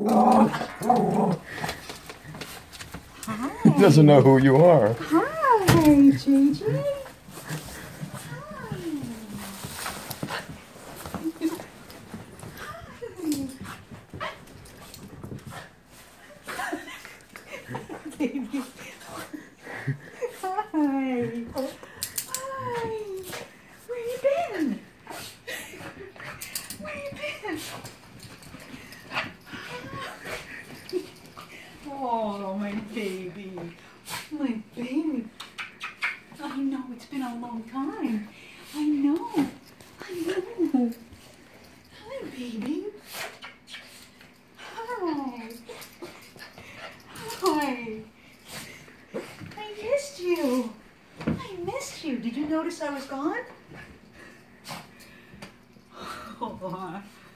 He doesn't know who you are. Hi, JJ. Baby. Hi. Hi. Where you been? Where you been? Oh, my baby. My baby. I know, it's been a long time. I know. I know. Hi, baby. Hi. Hi. I missed you. I missed you. Did you notice I was gone? Oh,